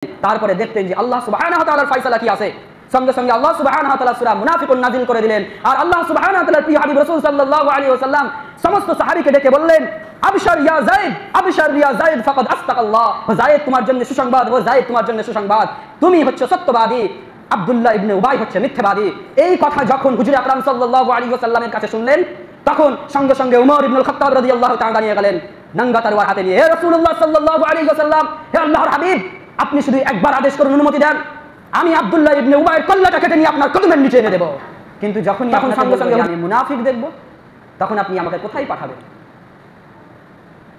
তারপরে দেখতেন যে আল্লাহ সুবহানাহু ওয়া তাআলার ফয়সালা কি আছে। সঙ্গে সঙ্গে আল্লাহ সুবহানাহু ওয়া তাআলা সূরা মুনাফিকুন নাযিল করে দিলেন। আর আল্লাহ সুবহানাহু ওয়া তাআলার প্রিয় হাবিব রাসূল সাল্লাল্লাহু আলাইহি ওয়াসাল্লাম সমস্ত সাহাবীকে ডেকে বললেন, আবশার ইয়া যায়েদ, আবশার ইয়া যায়েদ ফাকাদ আস্তাকাল্লাহ। ও যায়েদ তোমার জন্য সুসংবাদ, ও যায়েদ তোমার জন্য সুসংবাদ, তুমি হচ্ছে সত্যবাদী, আব্দুল্লাহ ইবনে উবাই হচ্ছে মিথ্যাবাদী। এই কথা যখন হুজুর আকরাম সাল্লাল্লাহু আলাইহি ওয়াসাল্লামের কাছে শুনলেন, তখন সঙ্গে সঙ্গে উমর ইবনুল খাত্তাব রাদিয়াল্লাহু তাআলা নিয়ে গেলেন নঙ্গা তরবার হাতে নিয়ে, হে রাসূলুল্লাহ সাল্লাল্লাহু আলাইহি ওয়াসাল্লাম, হে আল্লাহর হাবিব, আপনি শুধু একবার আদেশ করুন, অনুমতি দেন, আমি আব্দুল্লাহ ইবনে উবাইয়ের কল্লাটা কেটে নিয়ে আপনার কদমের নিচে এনে দেব। কিন্তু যখন সঙ্গে সঙ্গে আমি মুনাফিক দেখব, তখন আপনি আমাকে কোথায় পাঠাবেন?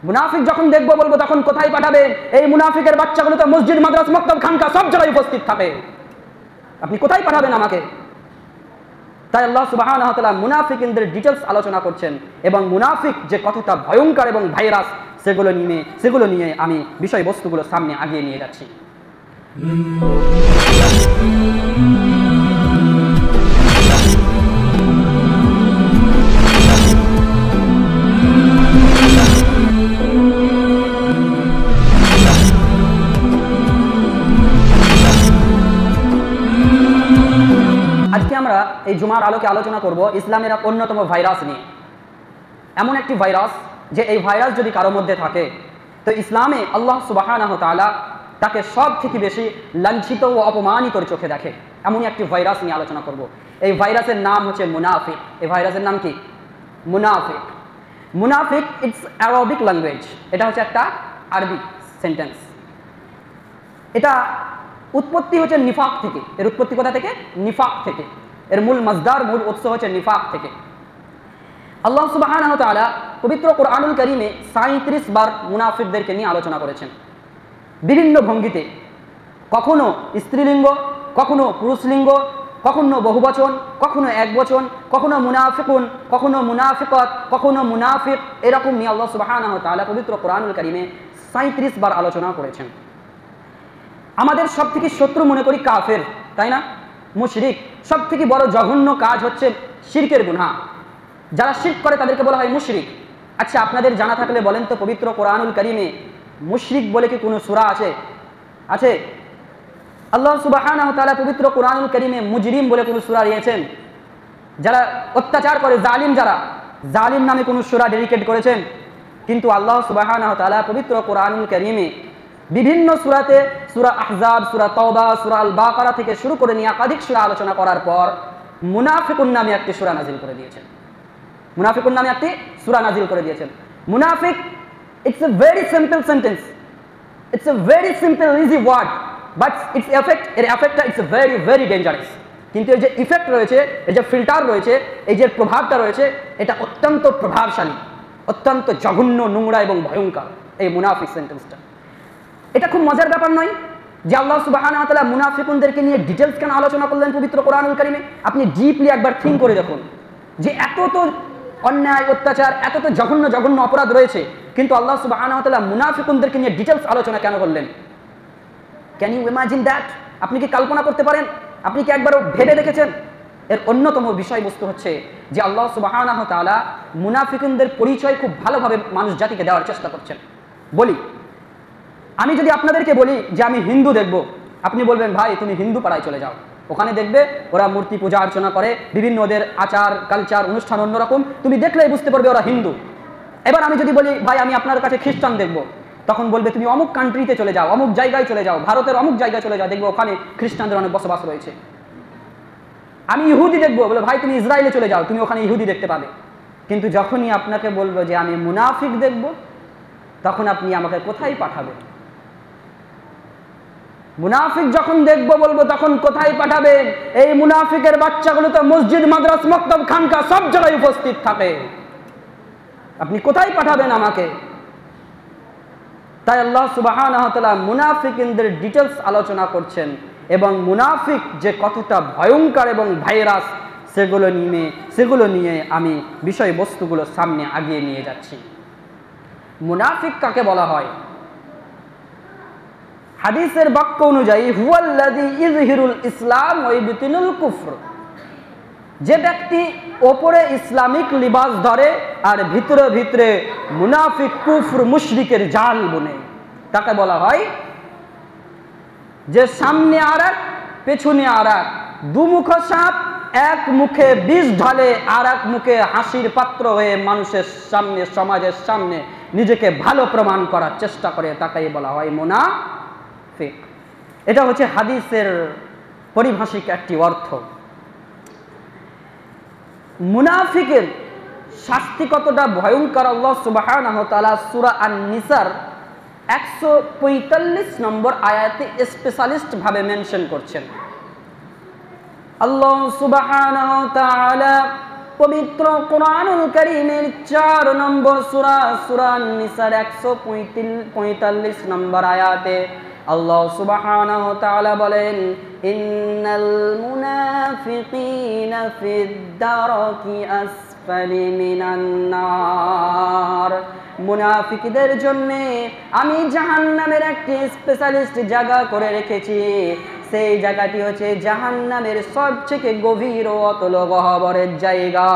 মুনাফিক যখন দেখবো বলবো তখন কোথায় পাঠাবেন? এই মুনাফিকের বাচ্চাগুলো তো মসজিদ, মাদ্রাস, মক্তব, খানকা সব জায়গায় উপস্থিত থাকে, আপনি কোথায় পাঠাবেন আমাকে? তাই আল্লাহ সুবহানাহু ওয়া তাআলা মুনাফিকদের ডিটেইলস আলোচনা করছেন এবং মুনাফিক যে কতটা ভয়ঙ্কর এবং ভাইরাস সেগুলো নিয়ে আমি বিষয়বস্তুগুলো সামনে আগিয়ে নিয়ে যাচ্ছি। আজকে আমরা এই জুমার আলোকে আলোচনা করব ইসলামের এক অন্যতম ভাইরাস নিয়ে। এমন একটি ভাইরাস যে এই ভাইরাস যদি কারো মধ্যে থাকে তো ইসলামে আল্লাহ সুবহানাহু ওয়া তাআলা তাকে সব থেকে বেশি লাঞ্ছিত ও অপমানিত চোখে দেখে। এমনই একটি ভাইরাস নিয়ে আলোচনা করব। এই ভাইরাসের নাম হচ্ছে মুনাফিক। এই ভাইরাসের নাম কি? মুনাফিক। মুনাফিক ইটস আরবিক ল্যাঙ্গুয়েজ। এটা হচ্ছে একটা আরবি সেন্টেন্স। এটা উৎপত্তি হচ্ছে নিফাক থেকে। এর উৎপত্তি কোথা থেকে? নিফাক থেকে। এর মূল মাজদার, মূল উৎস হচ্ছে নিফাক থেকে। আল্লাহ সুবহানাহু ওয়া তাআলা পবিত্র কোরআনুল কারীমে 37 বার মুনাফিকদেরকে নিয়ে আলোচনা করেছেন বিভিন্ন ভঙ্গিতে। কখনো স্ত্রীলিঙ্গ, কখনো পুরুষলিঙ্গ, কখনো বহুবচন, কখনো একবচন, কখনো মুনাফিকুন, কখনো মুনাফিকাত, কখনো মুনাফিক, এরকম নিয়ে আল্লাহ সুবহানাহু ওয়া তাআলা পবিত্র কোরআনুল কারীমে 37 বার আলোচনা করেছেন। আমাদের সব থেকে শত্রু মনে করি কাফের, তাই না? মুশরিক। সব থেকে বড় জঘন্য কাজ হচ্ছে শিরকের গুনাহ। যারা শিরক করে তাদেরকে বলা হয় মুশরিক। আচ্ছা, আপনাদের জানা থাকলে বলেন তো, পবিত্র কোরআনুল কারীমে মুশরিক বলে কি কোনো সূরা আছে? আছে? আল্লাহ সুবহানাহু ওয়া তাআলা পবিত্র কোরআনুল কারীমে মুজরিম বলে কোনো সূরা দিয়েছেন? যারা অত্যাচার করে, জালিম, যারা জালিম নামে কোনো সূরা ডেডিকেট করেছেন? কিন্তু আল্লাহ সুবহানাহু ওয়া তাআলা পবিত্র কোরআনুল কারীমে বিভিন্ন সূরাতে, সূরা আহজাব, সূরা তাওবা, সূরা আল বাকারা থেকে শুরু করে নিয়ে একাধিক সূরা আলোচনা করার পর মুনাফিকুন নামে একটি সূরা নাজিল করে দিয়েছেন। মুনাফিকুন নামে একটি সূরা নাজিল করে দিয়েছেন। মুনাফিক, it's a very simple sentence, it's a very simple easy word, but it's এফেক্টটা ইটস ভেরি ভেরি ডেঞ্জারাস। কিন্তু এর যে ইফেক্ট রয়েছে, এর যে ফিল্টার রয়েছে, এই যে প্রভাবটা রয়েছে, এটা অত্যন্ত প্রভাবশালী, অত্যন্ত জঘন্য, নোংরা এবং ভয়ঙ্কর এই মুনাফিক সেন্টেন্সটা। এটা খুব মজার ব্যাপার নয় যে আল্লাহ সুবহানাহু ওয়া তাআলা মুনাফিকুনদেরকে নিয়ে ডিটেইলস কেন আলোচনা করলেন পবিত্র কোরআনুল কারীমে? আপনি ডিপলি একবার থিঙ্ক করে দেখুন যে এত তো অন্যায়, অত্যাচার, এত তো জঘন্য জঘন্য অপরাধ রয়েছে, কিন্তু আল্লাহ সুবহানাহু ওয়া তাআলা মুনাফিকুনদেরকে নিয়ে ডিটেইলস আলোচনা কেন করলেন? Can you imagine that? আপনি কি কল্পনা করতে পারেন? আপনি কি একবারও ভেবে দেখেছেন? এর অন্যতম বিষয়বস্তু হচ্ছে যে আল্লাহ সুবহানাহু ওয়া তাআলা মুনাফিকুনদের পরিচয় খুব ভালোভাবে মানুষ জাতিকে দেওয়ার চেষ্টা করছেন। বলি, আমি যদি আপনাদেরকে বলি যে আমি হিন্দু দেখব, আপনি বলবেন ভাই তুমি হিন্দু পাড়ায় চলে যাও, ওখানে দেখবে ওরা মূর্তি পূজা অর্চনা করে, বিভিন্ন ওদের আচার কালচার অনুষ্ঠান অন্যরকম, তুমি দেখলেই বুঝতে পারবে ওরা হিন্দু। এবার আমি যদি বলি ভাই আমি আপনার কাছে খ্রিস্টান দেখব, তখন বলবে তুমি অমুক কান্ট্রিতে চলে যাও, অমুক জায়গায় চলে যাও, ভারতের অমুক জায়গায় চলে যাও, দেখবে ওখানে খ্রিস্টানদের অনেক বসবাস রয়েছে। আমি ইহুদি দেখবো, বলে ভাই তুমি ইসরায়েলে চলে যাও, তুমি ওখানে ইহুদি দেখতে পাবে। কিন্তু যখনই আপনাকে বলবো যে আমি মুনাফিক দেখব, তখন আপনি আমাকে কোথায় পাঠাবেন? মুনাফিক যখন দেখবো বলবো তখন কোথায় পাঠাবেন? এই মুনাফিকের বাচ্চাগুলো তো মসজিদ, মাদ্রাস, মক্তব, খানকা সব জায়গায় উপস্থিত থাকে, আপনি কোথায় পাঠাবেন আমাকে? তাই আল্লাহ সুবহানাহু ওয়া তাআলা মুনাফিকদের ডিটেইলস আলোচনা করছেন এবং মুনাফিক যে কতটা ভয়ঙ্কর এবং ভাইরাস সেগুলো নিয়ে আমি বিষয়বস্তুগুলো সামনে আগিয়ে নিয়ে যাচ্ছি। মুনাফিক কাকে বলা হয়? হাদিসের বাক্য অনুযায়ী হুয়াল্লাযী ইযহিরুল ইসলাম ওয়া ইবতিনুল কুফর, যে ব্যক্তি ওপরে ইসলামিক লিবাস ধরে আর ভিতরে ভিতরে মুনাফিক, কুফর, মুশরিকের জাল বুনে, তাকে বলা হয় যে সামনে আর এক পেছনে আর এক, দুমুখ সাপ, এক মুখে বিষ ঢালে আর এক মুখে হাসির পাত্র হয়ে মানুষের সামনে, সমাজের সামনে নিজেকে ভালো প্রমাণ করার চেষ্টা করে, তাকেই বলা হয় মুনাফিক। এটা হচ্ছে হাদিসের পরিভাষিক একটি অর্থ। মুনাফিকের শাস্তি কতটা ভয়ঙ্কর আল্লাহ সুবহানাহু ওয়া তাআলা সূরা আন-নিসার 145 নম্বর আয়াতে স্পেশালিস্ট ভাবে মেনশন করছেন। আল্লাহ সুবহানাহু ওয়া তাআলা পবিত্র কোরআনুল কারীমের 4 নম্বর সূরা, সূরা আন-নিসার 145 নম্বর আয়াতে আল্লাহ সুবহানাহু ওয়া তাআলা বলেন, ইন্নাল মুনাফিকিনা ফিদ দারকি আসফালি মিনান নার। মুনাফিকদের জন্য আমি জাহান্নামের একটি স্পেশালিস্ট জায়গা করে রেখেছি। সেই জায়গাটি হচ্ছে জাহান্নামের সবথেকে গভীর ও অতল গহ্বরের জায়গা।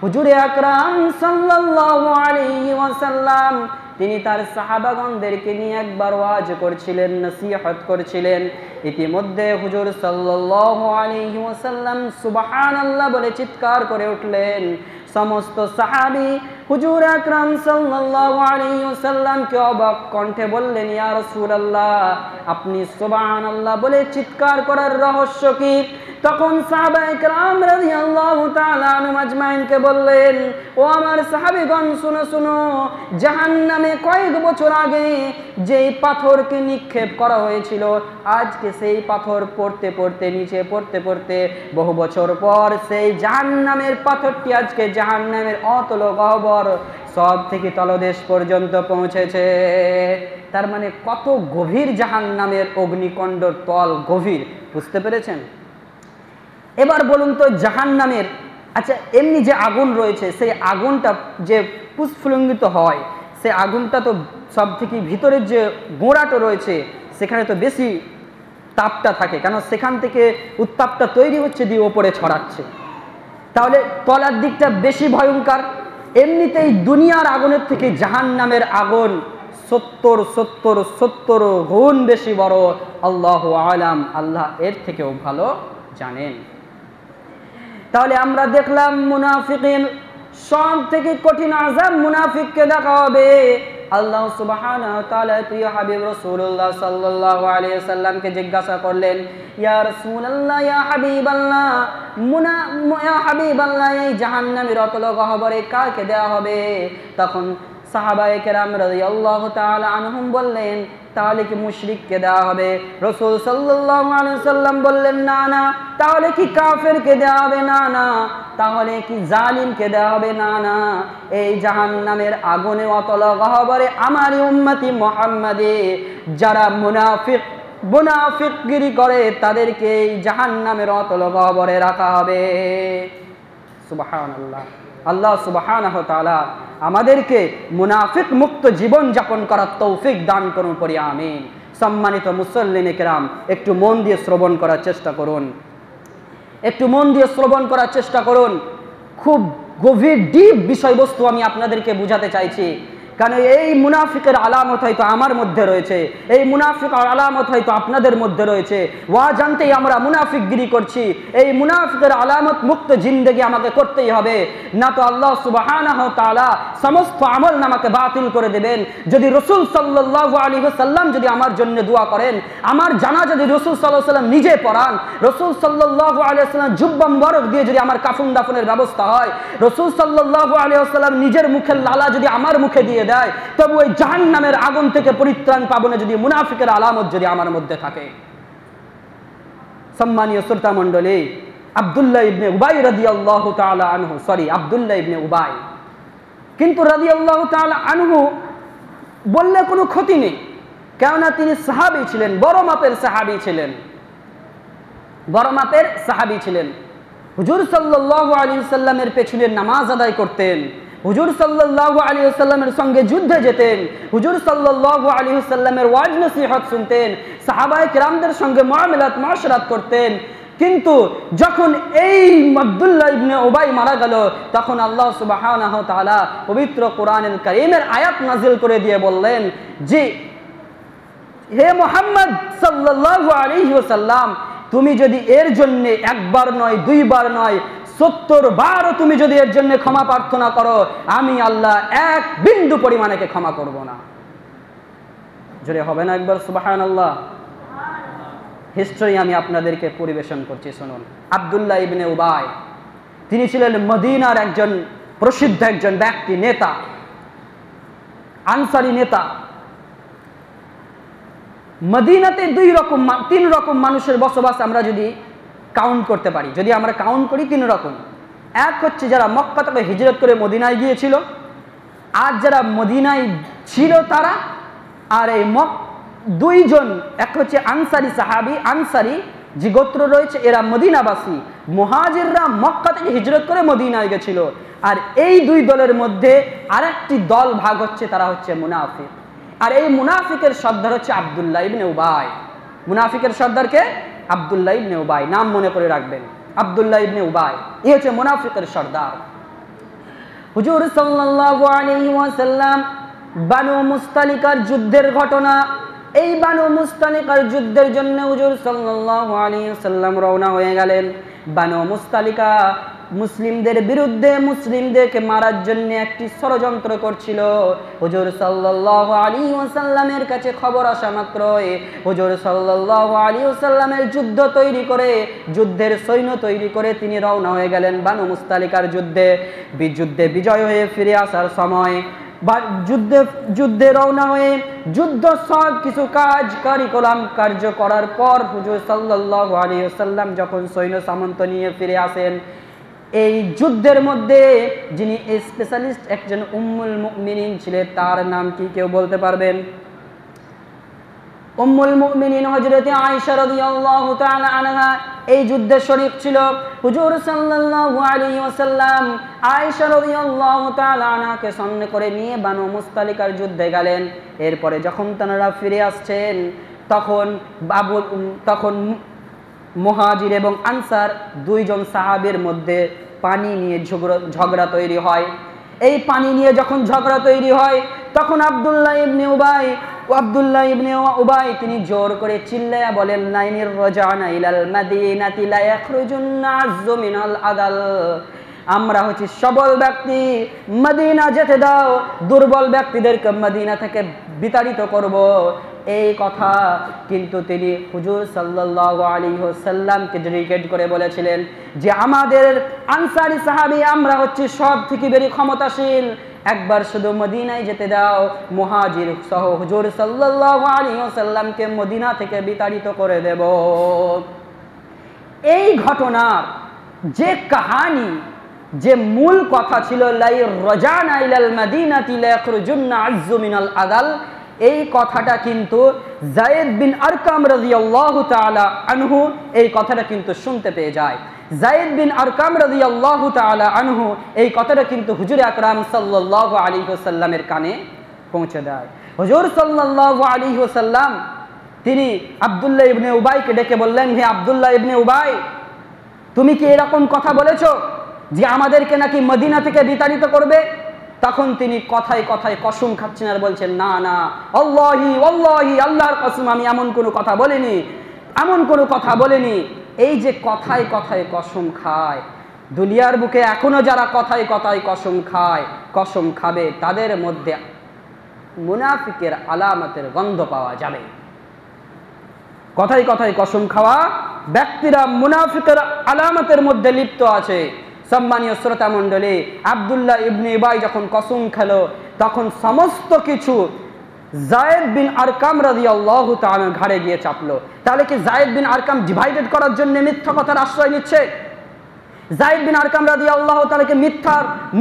হুজুরে আকরাম সাল্লাল্লাহু আলাইহি ওয়াসাল্লাম তিনি তার সাহাবাগণদেরকে নিয়ে একবার ওয়াজ করছিলেন, নসিহত করছিলেন। ইতিমধ্যে হুজুর সাল্লাল্লাহু আলাইহি ওয়াসাল্লাম সুবহানাল্লাহ বলে চিৎকার করে উঠলেন। সমস্ত সাহাবী হুজুর আকরাম সাল্লাল্লাহু আলাইহি ওয়াসাল্লামকে অবাক কণ্ঠে বললেন, ইয়া রাসূলুল্লাহ, আপনি সুবহানাল্লাহ বলে চিৎকার করার রহস্য কি? তখন সাহাবায়ে কেরাম রাদিয়াল্লাহু তাআলা আনহুম আজমাইনকে বললেন, ও আমার সাহাবীগণ, শুনো শুনো, জাহান্নামে কয়েক বছর আগে যেই পাথরকে নিক্ষেপ করা হয়েছিল, আজকে সেই পাথর পড়তে পড়তে, নিচে পড়তে পড়তে বহু বছর পর সেই জাহান্নামের পাথরটি আজকে জাহান্নামের অতল গহ্বর সব থেকে তলদেশ পর্যন্ত পৌঁছেছে। তার মানে কত গভীর জাহান্নামের অগ্নিকুণ্ডর তল, গভীর, বুঝতে পেরেছেন? এবার বলুন তো, জাহান্নামের, আচ্ছা এমনি যে আগুন রয়েছে, সেই আগুনটা যে পুষ্ফুলঙ্গিত হয়, সেই আগুনটা তো সব থেকে ভিতরের যে গোড়াটা রয়েছে সেখানে তো বেশি তাপটা থাকে, কেন সেখান থেকে উত্তাপটা তৈরি হচ্ছে দিয়ে ওপরে ছড়াচ্ছে। তাহলে তলার দিকটা বেশি ভয়ঙ্কর। এমনিতেই দুনিয়ার আগুনের থেকে জাহান্নামের আগুন 70 গুণ বেশি বড়। আল্লাহু আলাম, আল্লাহ এর থেকেও ভালো জানেন। তাহলে আমরা দেখলাম মুনাফিকিন সব থেকে কঠিন আযাব মুনাফিককে দেখা হবে। আল্লাহ সুবহানাহু ওয়া তাআলা প্রিয় হাবিব রাসূলুল্লাহ সাল্লাল্লাহু আলাইহি ওয়াসাল্লামকে জিজ্ঞাসা করলেন, ইয়া রাসূলুল্লাহ, ইয়া হাবিবাল্লাহ, ইয়া হাবিবাল্লাহ, এই জাহান্নামের অতল গহ্বরে কাকে দেওয়া হবে? তখন সাহাবায়ে কেরাম রাদিয়াল্লাহু তাআলা আনহুম বললেন, তাহলে কি মুশরিককে দেওয়া হবে? রাসূল সাল্লাল্লাহু আলাইহি ওয়াসাল্লাম বললেন, না না। তাহলে কি কাফেরকে দেওয়া হবে? না না। তাহলে কি জালিমকে দেওয়া হবে? না না। এই জাহান্নামের আগুনে অতল গহ্বরে আমার উম্মতি মুহাম্মাদী যারা মুনাফিকগিরি করে তাদেরকে এই জাহান্নামের অতল গহ্বরে রাখা হবে। সুবহানাল্লাহ। আল্লাহ সুবহানাহু ওয়া তাআলা আমাদেরকে মুনাফিক মুক্ত জীবন যাপন করার তৌফিক দান করুন, পড়ি আমিন। সম্মানিত মুসল্লিনে কেরাম, একটু মন দিয়ে শ্রবণ করার চেষ্টা করুন, একটু মন দিয়ে শ্রবণ করার চেষ্টা করুন। খুব গভীর ডিপ বিষয়বস্তু আমি আপনাদেরকে বুঝাতে চাইছি, কারণ এই মুনাফিকের আলামত হয়তো আমার মধ্যে রয়েছে, এই মুনাফিকের আলামত হয়তো আপনাদের মধ্যে রয়েছে। ওয়া জানতেই আমরা মুনাফিকগিরি করছি। এই মুনাফিকের আলামত মুক্ত জিন্দেগি আমাকে করতেই হবে, না তো আল্লাহ সুবহানাহু ওয়া তাআলা সমস্ত আমল নামাকে বাতিল করে দেবেন। যদি রাসূল সাল্লাল্লাহু আলাইহি ওয়াসাল্লাম যদি আমার জন্য দোয়া করেন, আমার জানা যদি রাসূল সাল্লাল্লাহু আলাইহি ওয়াসাল্লাম নিজে পড়ান, রাসূল সাল্লাল্লাহু আলাইহি ওয়াসাল্লাম জুব্বা মুবারক দিয়ে যদি আমার কাফন দাফনের ব্যবস্থা হয়, রাসূল সাল্লাল্লাহু আলাইহি ওয়াসাল্লাম নিজের মুখের লালা যদি আমার মুখে দিয়ে দেয়, তবে ওই জাহান্নামের আগুন থেকে পরিত্রাণ পাবো না যদি মুনাফিকের আলামত যদি আমার মধ্যে থাকে। সম্মানীয় শ্রোতা মণ্ডলী, আব্দুল্লাহ ইবনে উবাই রাদিয়াল্লাহু তাআলা আনহু, আব্দুল্লাহ ইবনে উবাই কিন্তু রাদিয়াল্লাহু তাআলা আনহু বললে কোনো ক্ষতি নেই, কেননা তিনি সাহাবী ছিলেন, বড় মাপের সাহাবী ছিলেন, বড় মাপের সাহাবী ছিলেন। হুজুর সাল্লাল্লাহু আলাইহি ওয়াসাল্লামের পেছনে নামাজ আদায় করতেন, হুজুর সাল্লাল্লাহু আলাইহি ওয়াসাল্লামের সঙ্গে যুদ্ধে যেতেন, হুজুর সাল্লাল্লাহু আলাইহি ওয়াসাল্লামের ওয়াজ নসিহত শুনতেন, সাহাবায়ে কেরামদের সঙ্গে মুআমালাত মুআশরাত করতেন। কিন্তু যখন এই আব্দুল্লাহ ইবনে উবাই মারা গেল, তখন আল্লাহ সুবহানাহু ওয়া তাআলা পবিত্র কোরআনুল কারীমের আয়াত নাযিল করে দিয়ে বললেন যে হে মুহাম্মদ সাল্লাল্লাহু আলাইহি ওয়াসাল্লাম, তুমি যদি এর জন্য একবার নয়, দুইবার নয়, 70 বারও তুমি যদি এর জন্য ক্ষমা প্রার্থনা করো, আমি আল্লাহ এক বিন্দু পরিমাণে ক্ষমা করব না। জোরে হবে না একবার সুবহানাল্লাহ? হিস্ট্রি আমি আপনাদেরকে পরিবেশন করছি, শুনুন। আব্দুল্লাহ ইবনে উবাই, তিনি ছিলেন মদিনার একজন প্রসিদ্ধ একজন ব্যক্তি, নেতা, আনসারী নেতা। মদিনাতে তিন রকম মানুষের বসবাস আমরা যদি কাউন্ট করতে পারি, যদি আমরা কাউন্ট করি 3 রকম। এক হচ্ছে যারা মক্কা থেকে হিজরত করে মদিনায় গিয়েছিল, আর যারা মদিনায় ছিল তারা, আর এই দুইজন, এক হচ্ছে আনসারী সাহাবী, আনসারী যে গোত্র রয়েছে এরা মদিনাবাসী, মুহাজিররা মক্কা থেকে হিজরত করে মদিনায় গেছিল। আর এই দুই দলের মধ্যে আরেকটি দল ভাগ হচ্ছে, তারা হচ্ছে মুনাফিক। আর এই মুনাফিকের সর্দার হচ্ছে আব্দুল্লাহ ইবনে উবাই। মুনাফিকের সর্দারকে আব্দুল্লাহ ইবনে উবাই, নাম মনে করে রাখবেন, আব্দুল্লাহ ইবনে উবাই, এই হচ্ছে মুনাফিকের সর্দার। হুজুর সাল্লাল্লাহু আলাইহি ওয়াসাল্লাম বানু মুস্তালিকার যুদ্ধের ঘটনা, এই বানু মুস্তালিকার যুদ্ধের জন্য হুজুর সাল্লাল্লাহু আলাইহি ওয়াসাল্লাম রওনা হয়ে গেলেন। বানু মুস্তালিকা মুসলিমদের বিরুদ্ধে, মুসলিমদেরকে মারার জন্য একটি ষড়যন্ত্র করছিল। হুজুর সাল্লাল্লাহু আলাইহি ওয়াসাল্লামের কাছে খবর আসা মাত্রই হুজুর সাল্লাল্লাহু আলাইহি ওয়াসাল্লামের যুদ্ধের সৈন্য তৈরি করে তিনি রওনা হয়ে গেলেন বানু মুস্তালিকার যুদ্ধে বিজয় হয়ে ফিরে আসার সময়, যুদ্ধে রওনা হয়ে সব কিছু কার্য করার পর হুজুর সাল্লাল্লাহু আলাইহি ওয়াসাল্লাম যখন সৈন্য সামন্ত নিয়ে ফিরে আসেন, এই যুদ্ধের মধ্যে যিনি স্পেশালিস্ট একজন উম্মুল মুমিনিন ছিলেন, তার নাম কি কেউ বলতে পারবেন? উম্মুল মুমিনিন হযরতে আয়েশা রাদিয়াল্লাহু তাআলা আনহা এই যুদ্ধে শরীক ছিল। হুজুর সাল্লাল্লাহু আলাইহি ওয়াসাল্লাম আয়েশা রাদিয়াল্লাহু তাআলা আনহাকে সঙ্গে করে নিয়ে বানু মুস্তালিকার যুদ্ধে গেলেন। এরপরে যখন তারা ফিরে আসছেন, তখন মুহাজির এবং আনসার দুইজন সাহাবীর মধ্যে পানি নিয়ে ঝগড়া তৈরি হয়। এই পানি নিয়ে যখন ঝগড়া তৈরি হয়, তখন আব্দুল্লাহ ইবনে উবাই তিনি জোর করে চিল্লায়া বলেন, লাইনির রাজানা ইলাল মাদিনাতি লা ইয়াখরুজুন্না আযযু মিনাল আদাল। আমরা হচ্ছে সবল ব্যক্তি, মদিনা যেতে দাও, দুর্বল ব্যক্তিদেরকে মদিনা থেকে বিতাড়িত করব। এই কথা কিন্তু তিনি হুজুর সাল্লাল্লাহু আলাইহি ওয়াসাল্লামকে ডেডিকেট করে বলেছিলেন যে আমাদের আনসারী সাহাবী আমরা হচ্ছে সব থেকে বেশি ক্ষমতাশীল, একবার শুধু মদিনায় যেতে দাও, মুহাজির সহ হুজুর সাল্লাল্লাহু আলাইহি ওয়াসাল্লামকে মদিনা থেকে বিতাড়িত করে দেব। এই ঘটনার যে কাহিনী, যে মূল কথা ছিল লাই রাজানা ইলাল মাদিনাতি লা ইয়াখরুজুন্না আযযু মিনাল আদাল, এই কথাটা কিন্তু যায়েদ বিন আরকাম রাদিয়াল্লাহু তাআলা আনহু এই কথাটা কিন্তু শুনতে পেয়ে যায়। যায়েদ বিন আরকাম রাদিয়াল্লাহু তাআলা আনহু এই কথাটা কিন্তু হুজুর আকরাম সাল্লাল্লাহু আলাইহি ওয়াসাল্লামের কানে পৌঁছে দেয়। হুজুর সাল্লাল্লাহু আলাইহি ওয়াসাল্লাম তিনি আব্দুল্লাহ ইবনে উবাইকে ডেকে বললেন, হে আব্দুল্লাহ ইবনে উবাই, তুমি কি এরকম কথা বলেছো যে আমাদেরকে নাকি মদিনা থেকে বিতাড়িত করবে? তখন তিনি কথায় কথায় কসম খাচ্ছেন আর বলছেন, না না, আল্লাহি ওয়াল্লাহি, আল্লাহর কসম, আমি এমন কোনো কথা বলিনি। এই যে কথায় কথায় কসম খায়, দুনিয়ার বুকে এখনো যারা কথায় কথায় কসম খাবে, তাদের মধ্যে মুনাফিকের আলামতের গন্ধ পাওয়া যাবে। কথায় কথায় কসম খাওয়া ব্যক্তিরা মুনাফিকের আলামতের মধ্যে লিপ্ত আছে। সম্মানীয় শ্রোতা মণ্ডলী, আব্দুল্লাহ ইবনে উবাই যখন কসম খেলো, তখন সমস্ত কিছু যায়েদ বিন আরকাম রাদিয়াল্লাহু তাআলা ঘাড়ে গিয়ে চাপলো। তাহলে কি যায়েদ বিন আরকাম ডিভাইডেড করার জন্য মিথ্যা কথার আশ্রয় নিচ্ছে? যায়েদ বিন আরকাম রাদিয়াল্লাহু তাআলাকে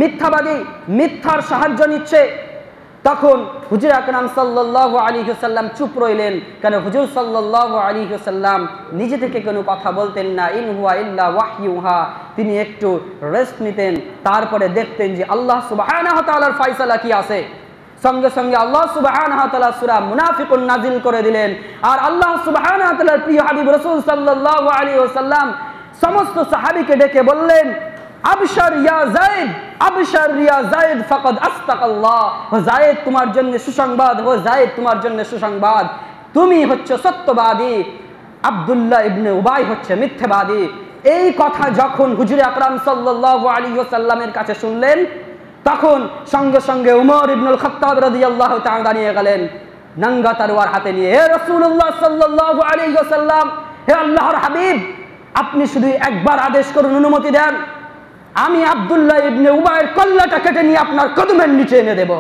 মিথ্যাবাদী, মিথ্যার সাহায্য নিচ্ছে? তখন হুজুর আকরাম সাল্লাল্লাহু আলাইহি ওয়াসাল্লাম চুপ রইলেন, কারণ হুজুর সাল্লাল্লাহু আলাইহি ওয়াসাল্লাম নিজে থেকে কোনো কথা বলতেন না। ইন হুয়া ইল্লা ওয়াহয়ুহা, তিনি একটু রেস্ট নিতেন, তারপরে দেখতেন যে আল্লাহ সুবহানাহু ওয়া তাআলার ফয়সালা কি আছে। সঙ্গে সঙ্গে আল্লাহ সুবহানাহু ওয়া তাআলা সূরা মুনাফিকুন নাজিল করে দিলেন। আর আল্লাহ সুবহানাহু ওয়া তাআলার প্রিয় হাবিব রাসূল সাল্লাল্লাহু আলাইহি ওয়াসাল্লাম সমস্ত সাহাবীকে ডেকে বললেন, আবশার ইয়া যায়েদ ফাকাদ আস্তাকাল্লাহ, ও যায়েদ তোমার জন্য সুসংবাদ, তুমি হচ্ছে সত্যবাদী, আব্দুল্লাহ ইবনে উবাই হচ্ছে মিথ্যাবাদী। এই কথা যখন হুজুর আকরাম সাল্লাল্লাহু আলাইহি ওয়াসাল্লামের কাছে শুনলেন, তখন সঙ্গে সঙ্গে উমর ইবনুল খাত্তাব রাদিয়াল্লাহু তাআলা দাঁড়িয়ে গেলেন নঙ্গা তরোয়ার হাতে নিয়ে। হে রাসূলুল্লাহ সাল্লাল্লাহু আলাইহি ওয়াসাল্লাম, হে আল্লাহর হাবিব, আপনি শুধু একবার আদেশ করুন, অনুমতি দেন, আমি আব্দুল্লাহ ইবনে উবাইয়ের কল্লাটা কেটে নিয়ে আপনার কদমের নিচে এনে দেব।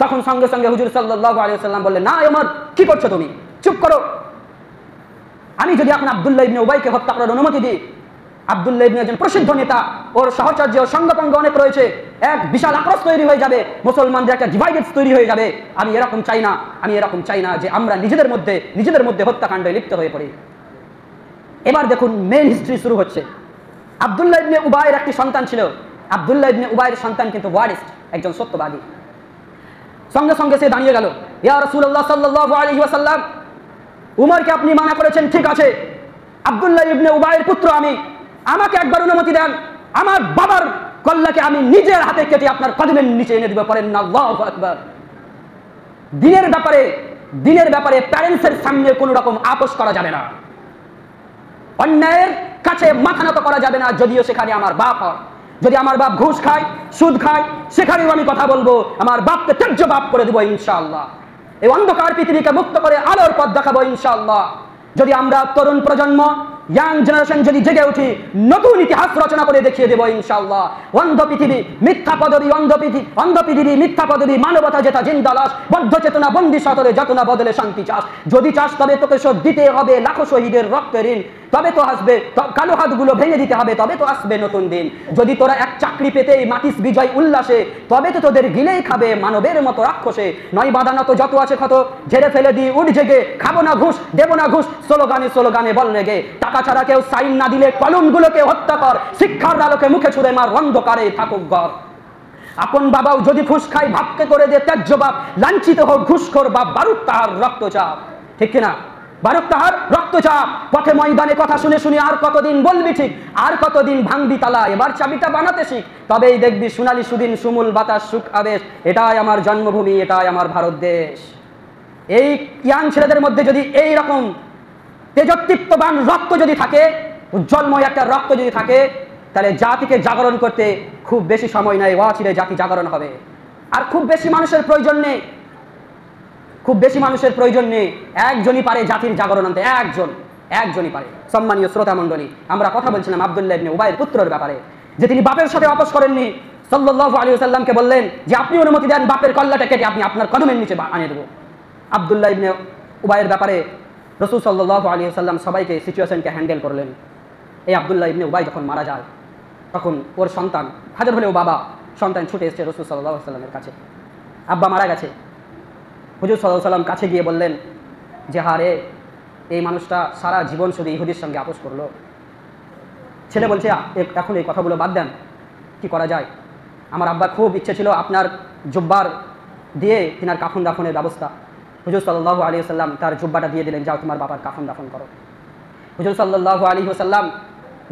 তখন সঙ্গে সঙ্গে হুজুর সাল্লাল্লাহু আলাইহি ওয়াসাল্লাম বললেন, না ওমর, কি করছো তুমি, চুপ করো। আমি যদি এখন আব্দুল্লাহ ইবনে উবাইকে হত্যা করার অনুমতি দিই, আব্দুল্লাহ ইবনে একজন প্রসিদ্ধ নেতা, ওর সহচর্য ও সঙ্গপঙ্গ অনেক রয়েছে, এক বিশাল আক্রোশ তৈরি হয়ে যাবে, মুসলমানদের একটা ডিভাইডেড তৈরি হয়ে যাবে। আমি এরকম চাই না যে আমরা নিজেদের মধ্যে হত্যাকাণ্ডে লিপ্ত হয়ে পড়ি। এবার দেখুন মেইন হিস্ট্রি শুরু হচ্ছে। আব্দুল্লাহ ইবনে উবাইয়ের একটি সন্তান ছিল। আব্দুল্লাহ ইবনে উবাইয়ের সন্তান কিন্তু ওয়ারিস, একজন সত্যবাদী। সঙ্গে সঙ্গে সে দাঁড়িয়ে গেল, ইয়া রাসূলুল্লাহ সাল্লাল্লাহু আলাইহি ওয়াসাল্লাম, উমরকে আপনি মানা করেছেন, ঠিক আছে, আব্দুল্লাহ ইবনে উবাইয়ের পুত্র আমি, আমাকে একবার অনুমতি দেন, আমার বাবার কল্লাকে আমি নিজের হাতে কেটে আপনার কদমের নিচে এনে দিব। পড়েন না আল্লাহু আকবার। দিনের ব্যাপারে প্যারেন্টসের সামনে কোনো রকম আপোষ করা যাবে না, অন্যায়ের কাছে মাথা নত করা যাবে না, যদিও সেখানে আমার বাপ হয়। যদি আমার বাপ ঘুষ খায়, সুদ খায়, সেখানেও আমি কথা বলবো, আমার বাপকে ত্যায্য বাপ করে দেবো ইনশাআল্লাহ। এই অন্ধকার পৃথিবীকে মুক্ত করে আলোর পথ দেখাবো ইনশাআল্লাহ। যদি আমরা তরুণ প্রজন্ম, ইয়াং জেনারেশন যদি জেগে উঠি, নতুন ইতিহাস রচনা করে দেখিয়ে দেবো ইনশাআল্লাহ। অন্ধ পৃথিবী, মিথ্যা পদবী, মিথ্যা পদবী, মানবতা যেটা জিন্দা লাশ, বদ্ধ চেতনা বন্দি সতরে যতনা বদলে শান্তি চাস। যদি চাস তবে তোকে শোধ দিতে হবে লাখো শহীদের রক্তের ঋণ, তবে তো আসবে কালো হাতগুলো ভেঙে দিতে হবে, তবে তো আসবে নতুন দিন। যদি তোরা এক চাকরি পেতেই মাতিস বিজয় উল্লাসে, তবে তো তোদের গিলেই খাবে মানবের মতো রাক্ষসে। নয় বাঁধানো তো যত আছে ক্ষত, ঝেড়ে ফেলে দি উঠ জেগে, খাবো না ঘুষ, দেবো না ঘুষ, স্লোগানে বল রেগে। টাকা ছাড়া কেউ সাইন না দিলে কলমগুলোকে হত্যা কর, শিক্ষার আলোকে মুখে ছুড়ে মার, অন্ধকারে থাকুক ঘর। আপন বাবাও যদি ঘুষ খায়, ভাবকে করে দে ত্যায্য বাপ, লাঞ্ছিত হোক ঘুষখোর বাপ, বারুক তাহার রক্তচাপ। ঠিক কিনা? বারুক তাহার রক্তচাপ। পথে ময়দানে কথা শুনে শুনে আর কতদিন বলবি ঠিক, আর কতদিন ভাঙবি তালা, এবার চাবিটা বানাতে শিখ, তবেই দেখবি সোনালী সুদিন, সুমূল বাতাস, সুখ আবেশ। এটাই আমার জন্মভূমি, এটাই আমার ভারত দেশ। এই ইয়াং ছেলেদের মধ্যে যদি এই রকম তেজোত্তীপ্তবান রক্ত যদি থাকে, উজ্জ্বলময় একটা রক্ত যদি থাকে, তাহলে জাতিকে জাগরণ করতে খুব বেশি সময় নাই, অচিরে জাতি জাগরণ হবে। আর খুব বেশি মানুষের প্রয়োজন নেই, একজনই পারে জাতির জাগরণ আনতে, একজনই পারে। সম্মানীয় শ্রোতা মণ্ডলী, আমরা কথা বলছিলাম আব্দুল্লাহ ইবনে উবাইয়ের পুত্রের ব্যাপারে, যে তিনি বাপের সাথে আপোষ করেননি। সাল্লাল্লাহু আলাইহি ওয়াসাল্লামকে বললেন যে আপনি অনুমতি দেন, বাপের কল্লাটা কেটে আপনি আপনার কদমের নিচে আনিয়ে দেবো। আব্দুল্লাহ ইবনে উবাইয়ের ব্যাপারে রাসূল সাল্লাল্লাহু আলাইহি ওয়াসাল্লাম সবাইকে সিচুয়েশনকে হ্যান্ডেল করলেন। এই আব্দুল্লাহ ইবনে উবাই যখন মারা যায়, তখন ওর সন্তান, হাজার হলেও বাবা, সন্তান ছুটে এসেছে রাসূল সাল্লাল্লাহু আলাইহি ওয়াসাল্লামের কাছে। আব্বা মারা গেছে। হুজুর সাল্লাল্লাহু আলাইহি ওয়াসাল্লাম কাছে গিয়ে বললেন যে হারে, এই মানুষটা সারা জীবন শুধু ইহুদির সঙ্গে আপোষ করলো। ছেলে বলছে এখন এই কথাগুলো বাদ দেন, কি করা যায়? আমার আব্বার খুব ইচ্ছে ছিল আপনার জুব্বার দিয়ে তিনার কাফন দাফনের ব্যবস্থা। হুজুর সাল্লাল্লাহু আলাইহি ওয়াসাল্লাম তার জুব্বাটা দিয়ে দিলেন, যাও তোমার বাবার কাফন দাফন করো। হুজুর সাল্লাল্লাহু আলাইহি ওয়াসাল্লাম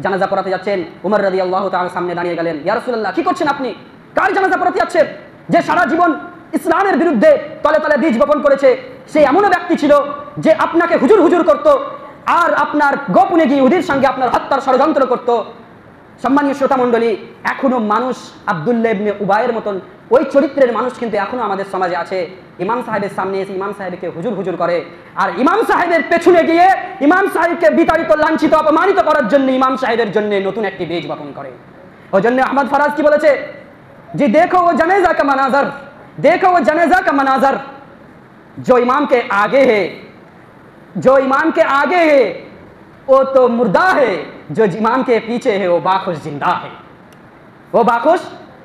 জানাজা পড়াতে যাচ্ছেন, উমর রাদিয়াল্লাহু তাআলা সামনে দাঁড়িয়ে গেলেন। ইয়া রাসূলুল্লাহ, কি করছেন আপনি? কার জানাজা পড়াতে যাচ্ছেন? যে সারা জীবন ইসলামের বিরুদ্ধে তলে তলে বীজ বপন করেছে, সে এমনও ব্যক্তি ছিল যে আপনাকে হুজুর করত, আর আপনার গোপনে গিয়ে ইহুদির সঙ্গে আপনার হত্যার ষড়যন্ত্র করত। সম্মানীয় শ্রোতা মণ্ডলী, এখনো মানুষ আব্দুল্লাহ ইবনে উবাইয়ের মতন ওই চরিত্রের মানুষ কিন্তু এখনো আমাদের সমাজে আছে। ইমাম সাহেবের সামনে এসে ইমাম সাহেবকে হুজুর করে, আর ইমাম সাহেবের পেছনে গিয়ে ইমাম সাহেবকে বিতাড়িত, লাঞ্ছিত, অপমানিত করার জন্য ইমাম সাহেবের জন্য নতুন একটি বীজ বপন করে। ওই জন্য আহমদ ফরাজ কি বলেছে যে দেখো ও জানাজা কা মানাজার, देखो वो जनाजा का मनाजर, जो इमाम के आगे है वो तो मुर्दा है, जो इमाम के पीछे है वो बाखुश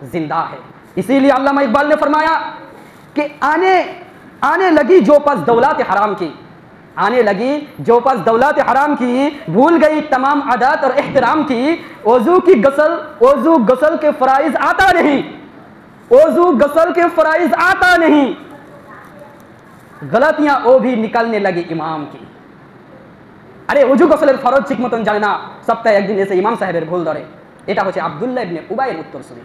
जिंदा है। इसीलिए अल्लामा इकबाल ने फरमाया कि आने लगी जो पस दौलत हराम की, भूल गई तमाम आदत और एहतराम की। वजू गसल के फराइज आता नहीं, गलतियां वो भी निकलने लगी इमाम की। আরে ওযু গোসলের ফরজ ঠিক মতন জানে না, সপ্তাহে একদিন এসে ইমাম সাহেবের ভুল ধরে। এটা হচ্ছে আব্দুল্লাহ ইবনে উবাইয়ের উত্তরসূরি।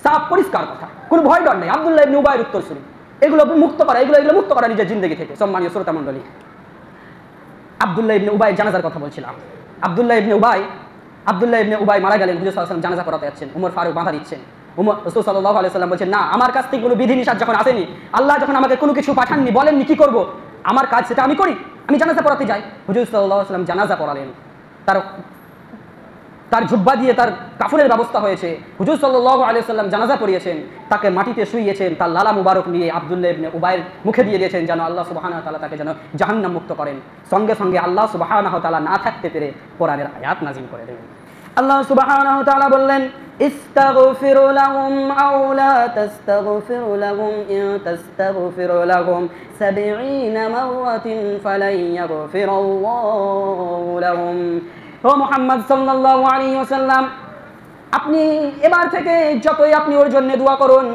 সাফ পরিষ্কার কথা, কোনো ভয় ডর নেই, আব্দুল্লাহ ইবনে উবাইয়ের উত্তরসূরি। এগুলো মুক্ত করা, এগুলো মুক্ত করা নিজের জিন্দগি থেকে। সম্মানীয় শ্রোতা মণ্ডলী, আব্দুল্লাহ ইবনে উবাই জানাজার কথা বলছিলাম। আব্দুল্লাহ ইবনে উবাই মারা গেলেন। হুজুর সাল্লাল্লাহু আলাইহি ওয়াসাল্লাম জানাজা করাতে যাচ্ছেন, ওমর ফারুক বাধা দিচ্ছেন। রাসূল সাল্লাল্লাহু আলাইহি ওয়াসাল্লাম বলছেন, না, আমার কাছ থেকে কোনো বিধিনিষেধ যখন আসেনি, আল্লাহ যখন আমাকে কোনো কিছু পাঠাননি, বলেননি কি করব, আমার কাজ সেটা আমি করি, আমি জানাজা পড়াতে যাই। হুজুর সাল্লাল্লাহু আলাইহি ওয়াসাল্লাম জানাজা পড়ালেন। তার জুব্বা দিয়ে তার কাফনের ব্যবস্থা হয়েছে। হুজুর সাল্লাল্লাহু আলাইহি ওয়াসাল্লাম জানাজা পড়িয়েছেন, তাকে মাটিতে শুইয়েছেন, তার লালা মুবারক নিয়ে আব্দুল্লাহ ইবনে উবাইয়ের মুখে দিয়ে দিয়েছেন, যেন আল্লাহ সুবহানাহু ওয়া তাআলা তাকে যেন জাহান্নাম মুক্ত করেন। সঙ্গে সঙ্গে আল্লাহ সুবহানাহু ওয়া তাআলা না থাকতে পেরে কোরআনের আয়াত নাযিল করে দেবেন। আল্লাহ সুবহানাহু ওয়া তাআলা বললেন, ইস্তাগফিরু লাহুম আও লা তাস্তাগফিরু লাহুম ইন তাস্তাগফিরু লাহুম ৭০ মাররাতিন ফালান ইয়াগফিরাল্লাহু লাহুম। ও মুহাম্মদ সাল্লাল্লাহু আলাইহি ওয়াসাল্লাম, আপনি এবার থেকে যতই আপনি ওর জন্য দোয়া করুন,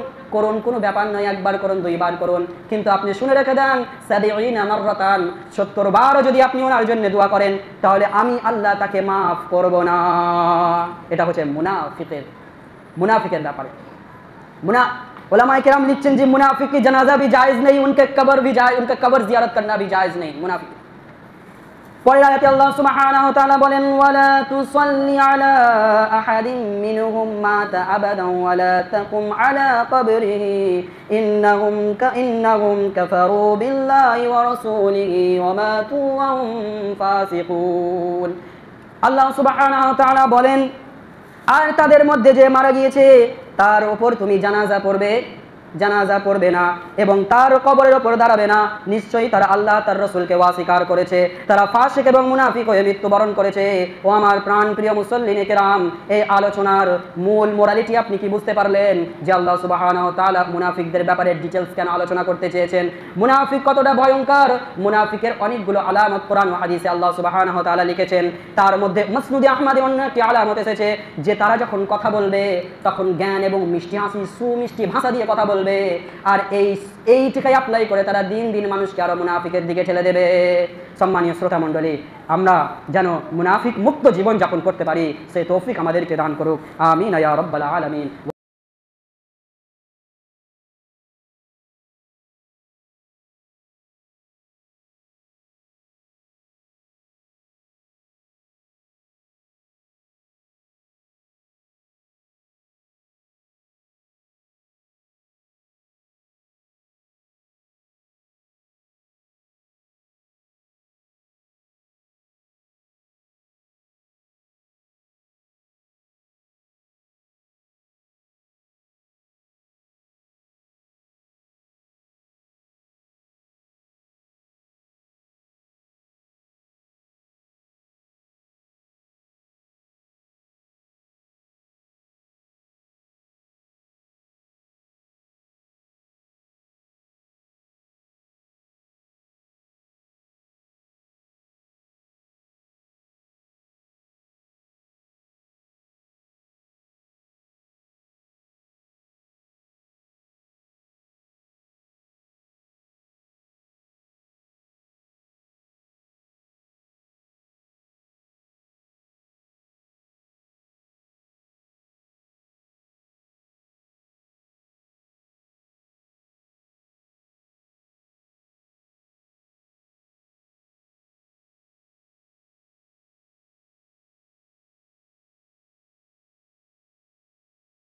কোনো ব্যাপার নয়, একবার করুন, দুইবার করুন, কিন্তু আপনি শুনে রেখে দেন ৭০ মাররাতান, ৭০ বারও যদি আপনি ওনার জন্য দোয়া করেন, তাহলে আমি আল্লাহ তাকে মাফ করব না। এটা হচ্ছে মুনাফিকের ব্যাপারে। उलमाए किराम लिखছেন যে मुनाफिक की जनाजा भी जायज़ नहीं, उनके कब्र जियारत करना भी जायज़ नहीं। मुनाफिक পরের আয়াতে আল্লাহ সুবহানাহু ওয়া তাআলা বলেন, ওয়ালা তুসাল্লি আলা আহাদিন মিনহুম মাতা আবাদান ওয়ালা তাকুম আলা কবরিহি ইন্নাহুম কাফারু বিল্লাহি ওয়া রাসূলিহি ওয়া মাতু ওয়া হুম ফাসিকুন। আল্লাহ সুবহানাহু ওয়া তাআলা বলেন, আর তাদের মধ্যে যে মারা গিয়েছে তার উপর তুমি জানাজা পড়বে না এবং তার কবরের উপর দাঁড়াবে না, নিশ্চয়ই তারা আল্লাহ তার রাসূলকে অস্বীকার করেছে, তারা ফাসিক এবং মুনাফিক হয়ে মৃত্যুবরণ করেছে। ও আমার প্রাণ প্রিয় মুসল্লিনে কেরাম, এই আলোচনার মূল মোরালিটি আপনি কি বুঝতে পারলেন? যে আল্লাহ সুবহানাহু ওয়া তাআলা মুনাফিকদের ব্যাপারে ডিটেইলস কেন আলোচনা করতে চেয়েছেন, মুনাফিক কতটা ভয়ঙ্কর, মুনাফিকের অনেকগুলো আলামত কোরআন ও হাদিসে আল্লাহ সুবহানাহু ওয়া তাআলা লিখেছেন। তার মধ্যে মুসনাদে আহমদে অন্য একটি আলামত এসেছে যে তারা যখন কথা বলবে তখন জ্ঞান এবং মিষ্টি হাসি সুমিষ্টি ভাষা দিয়ে কথা বলবে, আর এইটিকে অ্যাপ্লাই করে তারা দিন দিন মানুষকে আরো মুনাফিকের দিকে ঠেলে দেবে। সম্মানীয় শ্রোতা মণ্ডলী, আমরা যেন মুনাফিক মুক্ত জীবন যাপন করতে পারি, সেই তৌফিক আমাদেরকে দান করুক। আমিন ইয়া রাব্বাল আলামিন।